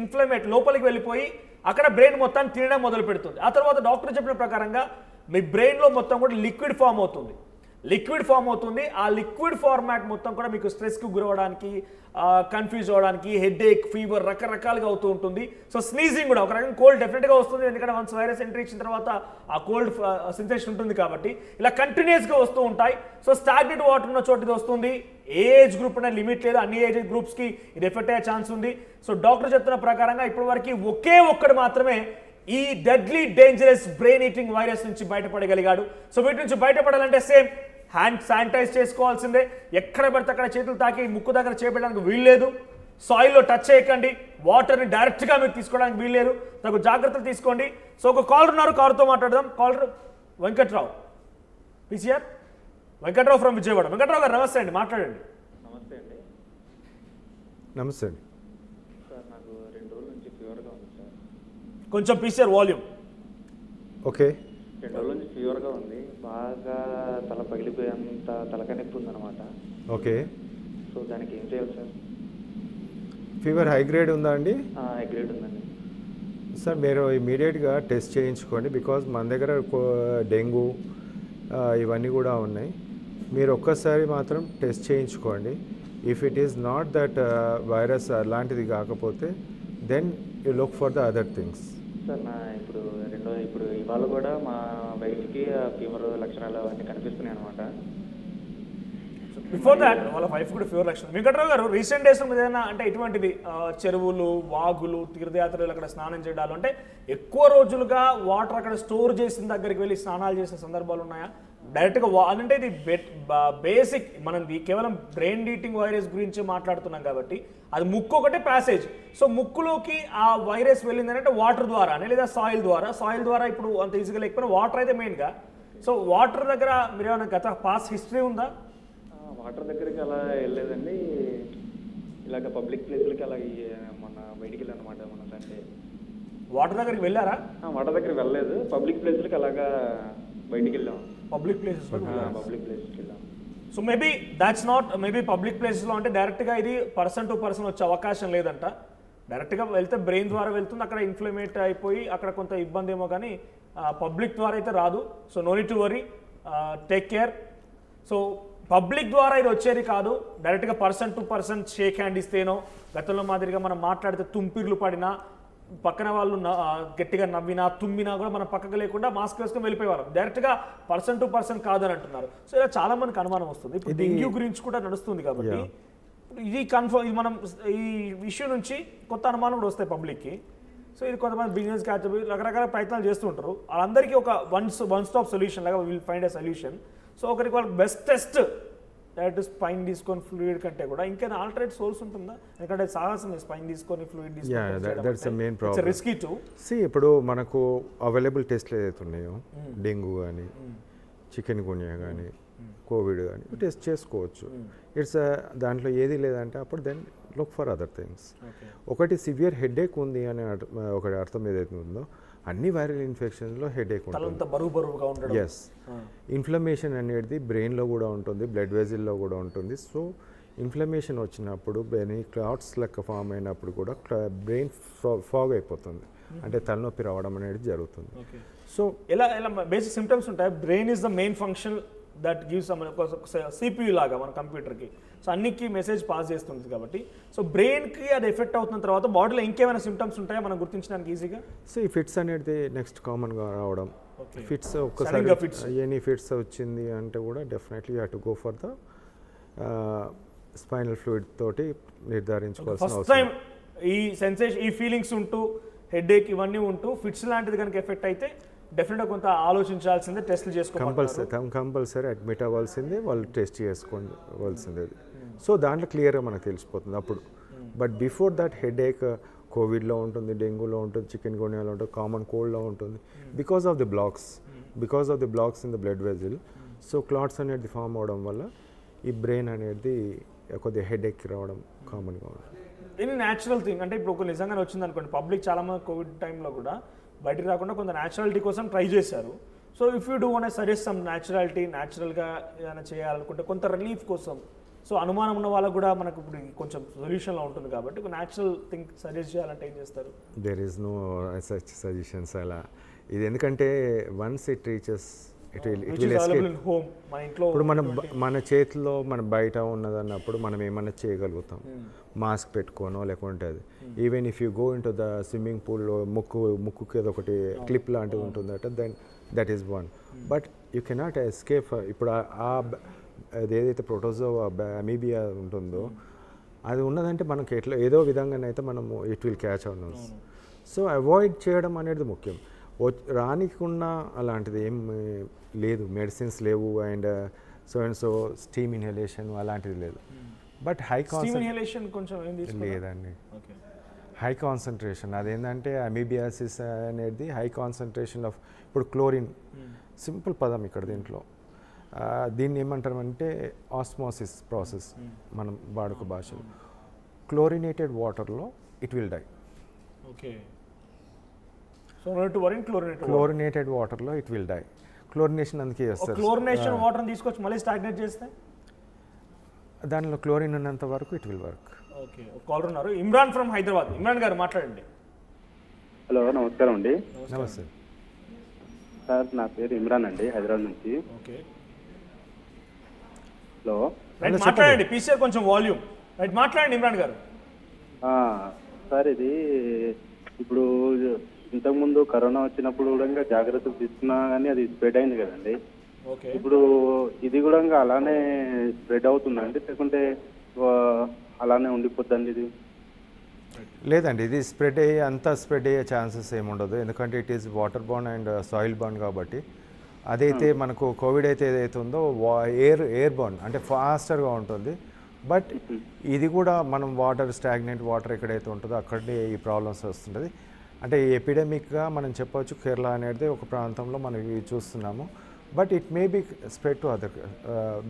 ఇన్ఫ్లమేట్ లోపలికి వెళ్ళిపోయి అక్కడ బ్రెయిన్ మొత్తాన్ని తినడం మొదలు పెడుతుంది. ఆ తర్వాత డాక్టర్ చెప్పిన ప్రకారంగా మీ బ్రెయిన్లో మొత్తం కూడా లిక్విడ్ ఫామ్ అవుతుంది. ఆ లిక్విడ్ ఫార్మాట్ మొత్తం కూడా మీకు స్ట్రెస్కి గురవడానికి, కన్ఫ్యూజ్ అవ్వడానికి, హెడేక్, ఫీవర్ రకరకాలుగా అవుతూ ఉంటుంది. సో స్నీజింగ్ కూడా ఒక రకంగా కోల్డ్ డెఫినెట్గా వస్తుంది, ఎందుకంటే వన్స్ వైరస్ ఎంట్రీ ఇచ్చిన తర్వాత ఆ కోల్డ్ సెన్సేషన్ ఉంటుంది కాబట్టి ఇలా కంటిన్యూస్గా వస్తూ ఉంటాయి. సో స్టాగ్నెంట్ వాటర్ ఉన్న చోటు ఇది వస్తుంది. ఏ ఏజ్ గ్రూప్ అనే లిమిట్ లేదు, అన్ని ఏజ్ గ్రూప్స్కి ఇది ఎఫెక్ట్ అయ్యే ఛాన్స్ ఉంది. సో డాక్టర్ చెప్తున్న ప్రకారంగా ఇప్పటి వరకు ఒకే ఒక్కడు మాత్రమే ఈ deadly dangerous brain eating virus నుంచి బయటపడగలిగాడు. సో వీటి నుంచి బయటపడాలంటే సేమ్ హ్యాండ్ శానిటైజ్ చేసుకోవాల్సిందే. ఎక్కడ పడితే అక్కడ చేతులు తాకి ముక్కు దగ్గర చేపట్టడానికి వీల్లేదు. సాయిల్లో టచ్ చేయకండి. వాటర్ని డైరెక్ట్గా మీరు తీసుకోవడానికి వీల్లేదు. తగు జాగ్రత్తలు తీసుకోండి. సో ఒక కాలర్ ఉన్నారు, కాలర్తో మాట్లాడదాం. Caller Venkatrao, PCR Venkatrao from Vijayawada. Venkatrao garu నమస్తే అండి, మాట్లాడండి. నమస్తే అండి. నమస్తే అండి సార్, నాకు 2 రోజుల నుంచి ఫీవర్గా ఉంది సార్. కొంచెం పీసీఆర్ వాల్యూమ్. ఓకే. 2 రోజుల నుంచి ఫీవర్గా ఉంది. బాగా తల పగిలిపోయేంత తలకాయ నొప్పి ఉందన్నమాట. ఓకే. సో దానికి ఏం చేయాలి సార్? ఫీవర్ హై గ్రేడ్ ఉందా అండి? హై గ్రేడ్ ఉందండి సార్. మీరు ఇమీడియట్గా టెస్ట్ చేయించుకోండి, బికాజ్ మన దగ్గర డెంగ్యూ ఇవన్నీ కూడా ఉన్నాయి. మీరు ఒక్కసారి మాత్రం టెస్ట్ చేయించుకోండి. If it is not that virus అలాంటిది కాకపోతే then you look for the other things. Sir, ఇప్పుడు ఇవాళ కూడా మా వైఫ్కి ఫీవర్ లక్షణాలు అవన్నీ కనిపిస్తున్నాయి అనమాట. బిఫోర్ దాట్ వాళ్ళ వైఫ్ కూడా ఫీవర్ లక్షణం. వెంకట్రావు గారు, రీసెంట్ డేస్ మీద ఏదైనా అంటే ఇటువంటిది చెరువులు, వాగులు, తీర్థయాత్రలు అక్కడ స్నానం చేయడాలు అంటే ఎక్కువ రోజులుగా వాటర్ అక్కడ స్టోర్ చేసిన దగ్గరికి వెళ్ళి స్నానాలు చేసిన సందర్భాలు ఉన్నాయా? డైరెక్ట్గా అంటే ఇది బేసిక్ మనం కేవలం బ్రెయిన్ ఈటింగ్ వైరస్ గురించి మాట్లాడుతున్నాం కాబట్టి అది ముక్కు ఒకటే ప్యాసేజ్. సో ముక్కులోకి ఆ వైరస్ వెళ్ళింది అంటే వాటర్ ద్వారా లేదా సాయిల్ ద్వారా ఇప్పుడు అంత ఈజీగా లేకపోయినా వాటర్ అయితే మెయిన్గా. సో వాటర్ దగ్గర మీరు ఏమైనా గత పాస్ట్ హిస్టరీ ఉందా? వాటర్ దగ్గరికి అలా వెళ్ళలేదండి. ఇలాగ పబ్లిక్ ప్లేసులకి అలా మొన్న బయటికి వెళ్ళానమాట. మన సండే వాటర్ దగ్గరికి వెళ్ళారా? వాటర్ దగ్గరికి వెళ్ళలేదు, పబ్లిక్ ప్లేసులకి అలాగా బయటికి వెళ్ళాం. పబ్లిక్ ప్లేసెస్ ప్లేసెస్కి వెళ్ళాం. సో మేబీ పబ్లిక్ ప్లేసెస్లో అంటే డైరెక్ట్గా ఇది పర్సన్ టు పర్సన్ వచ్చే అవకాశం లేదంట. డైరెక్ట్గా వెళ్తే బ్రెయిన్ ద్వారా వెళ్తుంది, అక్కడ ఇన్ఫ్లమేట్ అయిపోయి అక్కడ కొంత ఇబ్బంది ఏమో, కానీ పబ్లిక్ ద్వారా అయితే రాదు. So no need to worry, take care. So public ద్వారా ఇది వచ్చేది కాదు, డైరెక్ట్గా person to person shake hand ఇస్తేనో, గతంలో మాదిరిగా మనం మాట్లాడితే తుంపిర్లు పడినా, పక్కన వాళ్ళు గట్టిగా నవ్వినా తుమ్మినా కూడా మనం పక్కకు లేకుండా మాస్క్ వేసుకొని వెళ్ళిపోయేవాళ్ళం. డైరెక్ట్గా పర్సన్ టు పర్సన్ కాదని అంటున్నారు. సో ఇలా చాలా మందికి అనుమానం వస్తుంది. ఇప్పుడు డెంగ్యూ గురించి కూడా నడుస్తుంది కాబట్టి ఇది మనం ఈ ఇష్యూ నుంచి కొత్త అనుమానం కూడా వస్తాయి పబ్లిక్కి. సో ఇది కొంతమంది బిజినెస్ క్యాచ్ రకరకాల ప్రయత్నాలు చేస్తూ ఉంటారు. వాళ్ళందరికీ ఒక వన్ స్టాప్ సొల్యూషన్ లాగా will find a solution. So ఒకరికి వాళ్ళకి బెస్టెస్ట్ డైరెక్ట్ స్పైన్ తీసుకొని ఫ్లూయిడ్ కంటే కూడా ఇంకేనా ఆల్టర్నేట్ సోర్స్ ఉంటుందా? ఎందుకంటే సాహసం స్పైన్ తీసుకొని ఫ్లూయిడ్ తీసుకొని రిస్కీ టు ఇప్పుడు మనకు అవైలబుల్ టెస్ట్లు ఏదైతే ఉన్నాయో, డెంగ్యూ కానీ, చికెన్ గున్యా కానీ, కోవిడ్ కానీ టెస్ట్ చేసుకోవచ్చు. దాంట్లో ఏది లేదంటే అప్పుడు then look for other things. ఒకటి సివియర్ హెడేక్ ఉంది అని ఒకటి అర్థం ఏదైతే ఉందో, అన్ని వైరల్ ఇన్ఫెక్షన్స్లో హెడేక్ ఉంటుంది. ఎస్, ఇన్ఫ్లమేషన్ అనేది బ్రెయిన్లో కూడా ఉంటుంది, బ్లడ్ వెజిల్లో కూడా ఉంటుంది. సో ఇన్ఫ్లమేషన్ వచ్చినప్పుడు క్లాట్స్ లెక్క ఫామ్ అయినప్పుడు కూడా బ్రెయిన్ ఫాగ్ అయిపోతుంది, అంటే తలనొప్పి రావడం అనేది జరుగుతుంది. సో ఎలా బేసిక్ సిమ్టమ్స్ ఉంటాయి. Brain is the main function that gives CPU లాగా మన కంప్యూటర్కి. సో అన్నికి మెసేజ్ పాస్ చేస్తుంది కాబట్టి సో బ్రెయిన్కి అది ఎఫెక్ట్ అవుతున్న తర్వాత బాడీలో ఇంకేమైనా సిమ్టమ్స్ ఉంటాయో మనం గుర్తించడానికి ఈజీగా. సో ఈ ఫిట్స్ అనేది నెక్స్ట్ కామన్గా రావడం. ఫిట్స్ ఒక్కసారి ఎనీ ఫిట్స్ వచ్చింది అంటే కూడా definitely you have to go for the spinal fluid తోటి నిర్ధారించుకోవాల్సిన అవసరం. ఈ సెన్సేషన్, ఈ ఫీలింగ్స్ ఉంటూ హెడేక్ ఇవన్నీ ఉంటూ ఫిట్స్ లాంటిది కనుక ఎఫెక్ట్ అయితే డెఫినెట్గా కొంత ఆలోచించాల్సిందే, టెస్ట్లు చేసుకోవాలి. కంపల్సరీ అడ్మిట్ అవ్వాల్సిందే, వాళ్ళు టెస్ట్ చేసుకోవాల్సిందే. సో దాంట్లో క్లియర్గా మనకు తెలిసిపోతుంది అప్పుడు. బట్ బిఫోర్ దట్ హెడేక్ కోవిడ్లో ఉంటుంది, డెంగ్యూలో ఉంటుంది, చికెన్ గున్యాలో ఉంటుంది, కామన్ కోల్డ్లో ఉంటుంది. Because of the blocks in the blood vessel. So clots అనేది ఫామ్ అవడం వల్ల ఈ బ్రెయిన్ అనేది కొద్దిగా హెడేక్ రావడం కామన్గా ఉంటుంది. ఇది న్యాచురల్ థింగ్. అంటే ఇప్పుడు ఒక నిజంగానే వచ్చింది అనుకోండి, పబ్లిక్ చాలామంది కోవిడ్ టైంలో కూడా బయటికి రాకుండా కొంత న్యాచురాలిటీ కోసం ట్రై చేశారు. So if you do want suggest some న్యాచురాలిటీగా ఏదైనా చేయాలనుకుంటే కొంత రిలీఫ్ కోసం సో అనుమానం ఉన్న వాళ్ళకు కూడా మనకు ఇప్పుడు కొంచెం సొల్యూషన్లో ఉంటుంది కాబట్టి ఒక న్యాచురల్ థింగ్ సజెస్ట్ చేయాలంటే ఏం చేస్తారు? There is no such suggestions అలా. ఇది ఎందుకంటే once it reaches it will escape. Home మన ఇంట్లో ఇప్పుడు మన చేతిలో మన బయట ఉన్నదన్నప్పుడు మనం ఏమన్నా చేయగలుగుతాం, మాస్క్ పెట్టుకోనో లేకుంటే అది. Even if you go in to the swimming పూల్లో ముక్కుకి ఏదో ఒకటి క్లిప్ లాంటిది ఉంటుందట, then that is one. But you cannot escape. ఇప్పుడు అది ఏదైతే ప్రోటోజో అమీబియా ఉంటుందో అది ఉన్నదంటే మనకి ఎట్లా ఏదో విధంగానైతే మనము it will catch on us. So avoid చేయడం అనేది ముఖ్యం. రానికున్న అలాంటిది ఏం లేదు, మెడిసిన్స్ లేవు అండ్ సో స్టీమ్ ఇన్హలేషన్ అలాంటిది లేదు. బట్ హై ఇన్హలేషన్ కొంచెం లేదండి, హై కాన్సన్ట్రేషన్ అదేంటంటే అమీబియాసిస్ అనేది హై కాన్సన్ట్రేషన్ ఆఫ్. ఇప్పుడు క్లోరిన్ సింపుల్ పదం ఇక్కడ దీంట్లో, దీన్ని ఏమంటారంటే ఆస్మోసిస్ ప్రాసెస్ మనం వాడుక భాషలో. క్లోరినేటెడ్ వాటర్లో it will die. Okay, so not to worry chlorinated వాటర్లో ఇట్ విల్ డై. క్లోరినేషన్ అందుకే చేస్తారు. క్లోరినేషన్ వాటర్ తీసుకొచ్చి మళ్ళీ స్టాగ్నేట్ చేస్తే దానిలో క్లోరిన్ ఉన్నంత వరకు it will work. Okay, caller ఉన్నారు, ఇమ్రాన్ ఫ్రమ్ హైదరాబాద్. ఇమ్రాన్ గారు మాట్లాడండి. హలో, నమస్కారం అండి. నమస్తే సార్, నా పేరు ఇమ్రాన్ అండి, హైదరాబాద్ నుంచి. ఓకే, హలో మాట్లాడండి. పీసీఆర్ కొంచెం వాల్యూమ్ రైట్, మాట్లాడండి ఇమ్రాన్ గారు. సార్, ఇది ఇప్పుడు ఇంతకుముందు కరోనా వచ్చినప్పుడు కూడా జాగ్రత్తలు తీసుకున్నా కానీ అది స్ప్రెడ్ అయింది కదండి. ఓకే, ఇప్పుడు ఇది కూడా అలానే స్ప్రెడ్ అవుతుందండి, లేకుంటే అలానే ఉండిపోద్దండి ఇది? లేదండి, ఇది స్ప్రెడ్ అయ్యే అంతా స్ప్రెడ్ అయ్యే ఛాన్సెస్ ఏముండదు. ఎందుకంటే it is water born and soil born కాబట్టి. అదైతే మనకు కోవిడ్ అయితే ఏదైతే ఉందో ఎయిర్ బార్న్ అంటే ఫాస్టర్గా ఉంటుంది. బట్ ఇది కూడా మనం స్టాగ్నెంట్ వాటర్ ఎక్కడైతే ఉంటుందో అక్కడే ఈ ప్రాబ్లమ్స్ వస్తుంటుంది. అంటే ఎపిడమిక్గా మనం చెప్పవచ్చు కేరళ అనేది ఒక ప్రాంతంలో మనం ఇవి చూస్తున్నాము. But it may be spread to other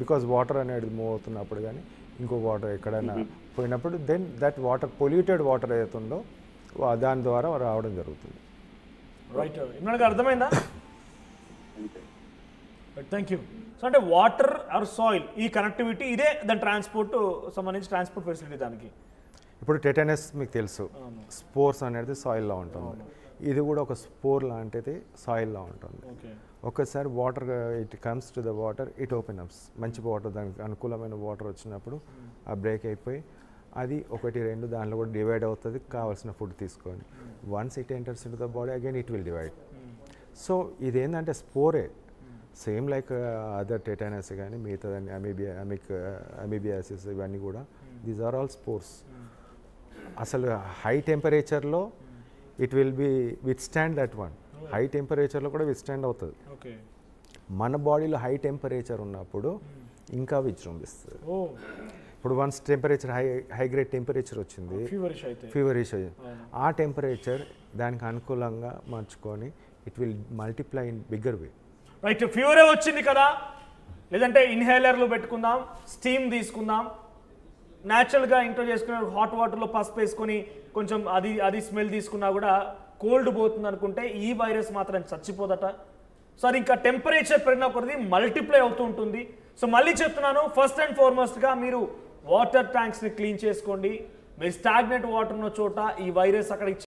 because water అనేది మూవ్ అవుతున్నప్పుడు కానీ ఇంకో వాటర్ ఎక్కడైనా పోయినప్పుడు then that water polluted water ఏదైతే ఉందో దాని ద్వారా రావడం జరుగుతుంది. రైట్, ఇమ్రాన్ అర్థమైందా? Thank you. సో అంటే వాటర్ ఆర్ సాయిల్ ఈ కనెక్టివిటీ ఇదే దాని ట్రాన్స్పోర్ట్ సంబంధించి ట్రాన్స్పోర్ట్ ఫెసిలిటీ. దానికి ఇప్పుడు టెటనస్ మీకు తెలుసు, స్పోర్స్ అనేది సాయిల్లో ఉంటుంది. ఇది కూడా ఒక స్పోర్ లాంటిది సాయిల్లో ఉంటుంది. ఒక్కసారి water it comes to the water, it open ups. మంచి వాటర్, దానికి అనుకూలమైన వాటర్ వచ్చినప్పుడు ఆ బ్రేక్ అయిపోయి అది 1-2 దానిలో కూడా డివైడ్ అవుతుంది కావాల్సిన ఫుడ్ తీసుకొని. Once it enters in to the body again it will divide. So ఇదేంటంటే స్పోరే, సేమ్ లైక్ అదర్ టెటనస్ కానీ మిగతాదని అమీబియాసిస్ ఇవన్నీ కూడా దీస్ ఆర్ ఆల్ స్పోర్స్. అసలు హై టెంపరేచర్లో it will be withstand that one. High టెంపరేచర్లో కూడా విత్ స్టాండ్ అవుతుంది. మన బాడీలో హై టెంపరేచర్ ఉన్నప్పుడు ఇంకా విజృంభిస్తుంది. ఇప్పుడు once temperature high grade temperature వచ్చింది, ఫీవరిష్ అయ్యింది, ఆ టెంపరేచర్ దానికి అనుకూలంగా మార్చుకొని it will multiply in bigger way. Right, ఫీవరే వచ్చింది కదా, లేదంటే ఇన్హేలర్లు పెట్టుకుందాం, స్టీమ్ తీసుకుందాం, న్యాచురల్గా ఇంట్లో చేసుకునే హాట్ వాటర్లో పసుపు వేసుకొని కొంచెం అది స్మెల్ తీసుకున్నా కూడా కోల్డ్ పోతుంది అనుకుంటే ఈ వైరస్ మాత్రం చచ్చిపోదట. సో అది ఇంకా టెంపరేచర్ పెరిగిన కొద్దీ మల్టిప్లై అవుతూ ఉంటుంది. సో మళ్ళీ చెప్తున్నాను, ఫస్ట్ అండ్ ఫార్మోస్ట్గా మీరు వాటర్ ట్యాంక్స్ని క్లీన్ చేసుకోండి. మీరు స్టాగ్నెంట్ వాటర్ ఉన్న చోట ఈ వైరస్ అక్కడ